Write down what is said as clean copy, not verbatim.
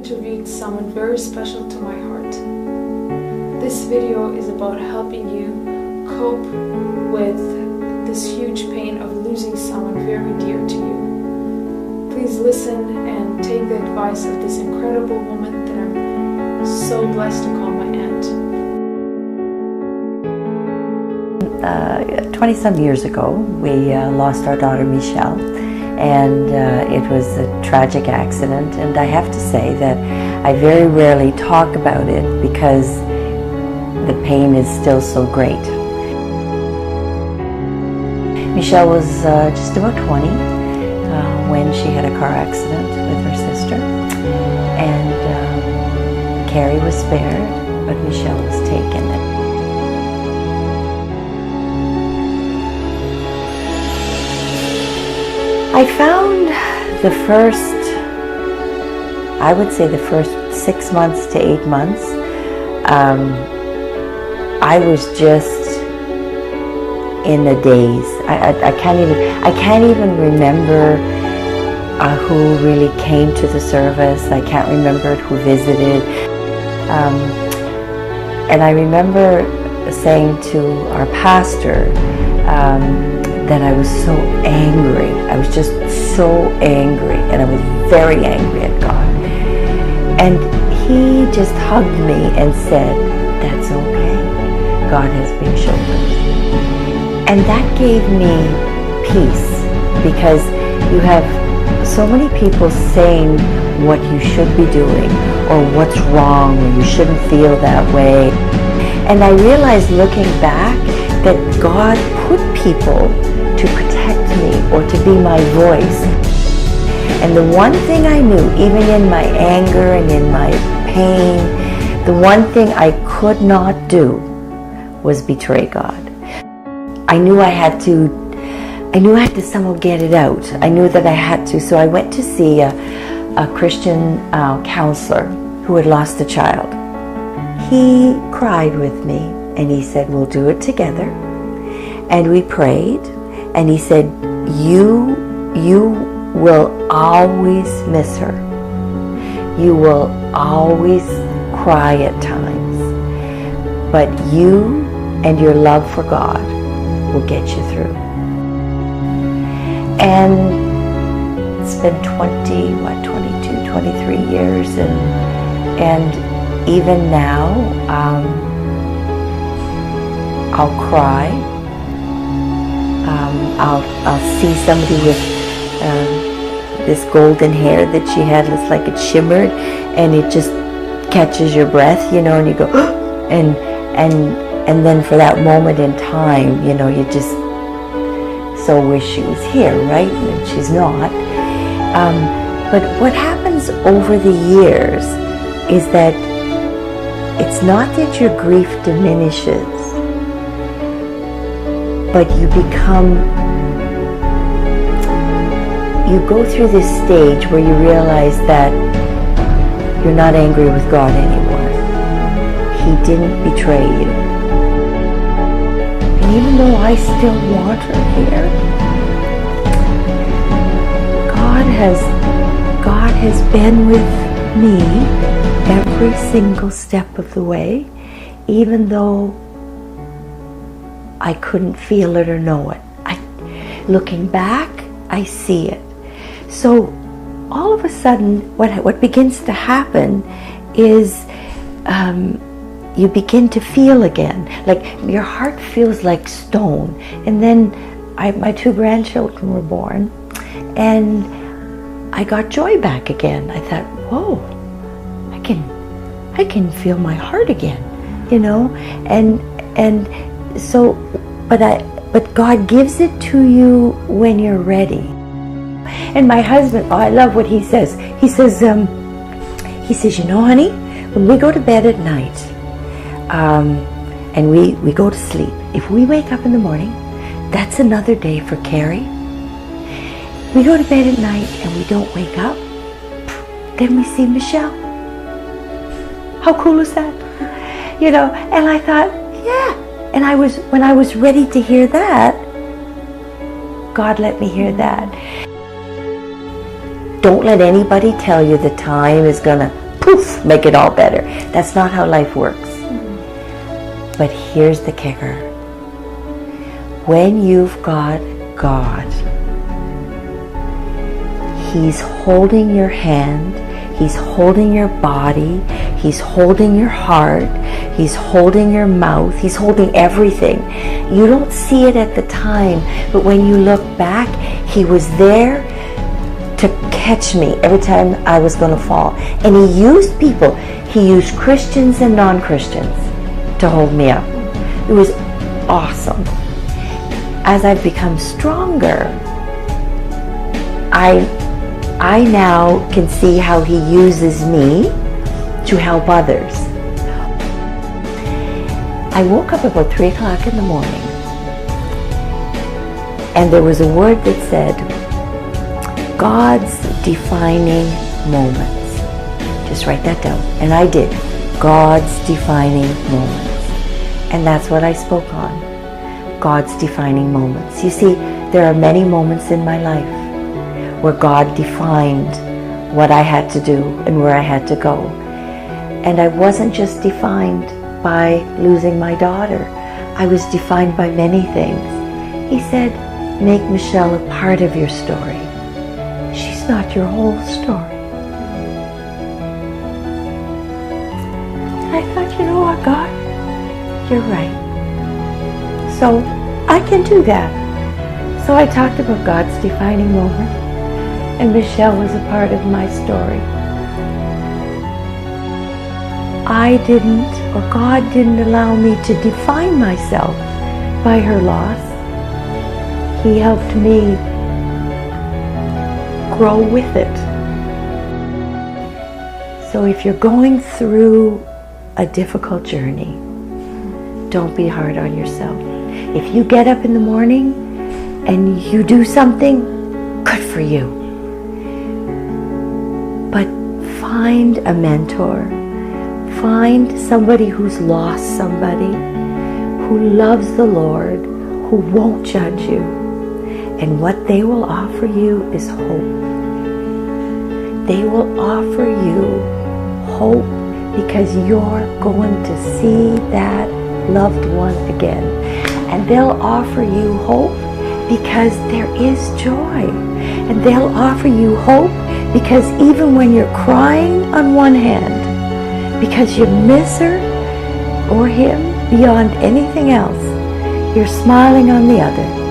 interviewed someone very special to my heart. This video is about helping you cope with this huge pain of losing someone very dear to you. Please listen and take the advice of this incredible woman that I'm so blessed to call my aunt. 20-some years ago, we lost our daughter Michelle, and it was a tragic accident, and I have to say that I very rarely talk about it because the pain is still so great. Michelle was just about 20 when she had a car accident with her sister, and Carrie was spared, but Michelle was taken. I found I would say the first 6 months to 8 months, I was just in a daze. I can't even remember who really came to the service. I can't remember who visited. And I remember saying to our pastor, that I was so angry. I was just so angry, and I was very angry at God. And he just hugged me and said, "That's okay. God has been shouldered." And that gave me peace, because you have so many people saying what you should be doing or what's wrong or you shouldn't feel that way. And I realized looking back that God put people to protect me or to be my voice. And the one thing I knew, even in my anger and in my pain, the one thing I could not do was betray God. I knew I had to somehow get it out. I knew that I had to. So I went to see a Christian counselor who had lost a child. He cried with me and he said, "We'll do it together." And we prayed. And he said, you will always miss her. You will always cry at times. But you and your love for God will get you through. And it's been 22, 23 years. And even now, I'll cry. I'll see somebody with this golden hair that she had. It's like it shimmered, and it just catches your breath, and you go, and then for that moment in time, you just so wish she was here, right? And she's not. But what happens over the years is that it's not that your grief diminishes, but you go through this stage where you realize that you're not angry with God anymore. He didn't betray you. And even though I still want her here, God has been with me every single step of the way, even though I couldn't feel it or know it. Looking back, I see it. So all of a sudden, what begins to happen is you begin to feel again. Like your heart feels like stone. And then my 2 grandchildren were born, and I got joy back again. I thought, whoa, I can feel my heart again, and so, but God gives it to you when you're ready. And my husband, I love what he says. He says, honey, when we go to bed at night, and we go to sleep, if we wake up in the morning, that's another day for Carrie. We go to bed at night and we don't wake up, then we see Michelle. How cool is that? And I thought, yeah. And when I was ready to hear that, God let me hear that. Don't let anybody tell you the time is gonna poof, make it all better. That's not how life works. But here's the kicker. When you've got God, He's holding your hand, He's holding your body, He's holding your heart, He's holding your mouth, He's holding everything. You don't see it at the time, but when you look back, He was there to catch me every time I was going to fall. And He used people. He used Christians and non-Christians to hold me up. It was awesome. As I've become stronger, I now can see how He uses me to help others. I woke up about 3 o'clock in the morning, and there was a word that said, God's defining moments. Just write that down. And I did. God's defining moments. And that's what I spoke on. God's defining moments. You see, there are many moments in my life where God defined what I had to do and where I had to go. And I wasn't just defined by losing my daughter. I was defined by many things. He said, make Michelle a part of your story. She's not your whole story. I thought, you know what, God? You're right. So I can do that. So I talked about God's defining moment, and Michelle was a part of my story. I didn't, or God didn't allow me to define myself by her loss. He helped me grow with it. So if you're going through a difficult journey, don't be hard on yourself. If you get up in the morning and you do something, good for you. But find a mentor. Find somebody who's lost somebody, who loves the Lord, who won't judge you. And what they will offer you is hope. They will offer you hope because you're going to see that loved one again. And they'll offer you hope because there is joy. And they'll offer you hope because even when you're crying on one hand, because you miss her or him beyond anything else, you're smiling on the other.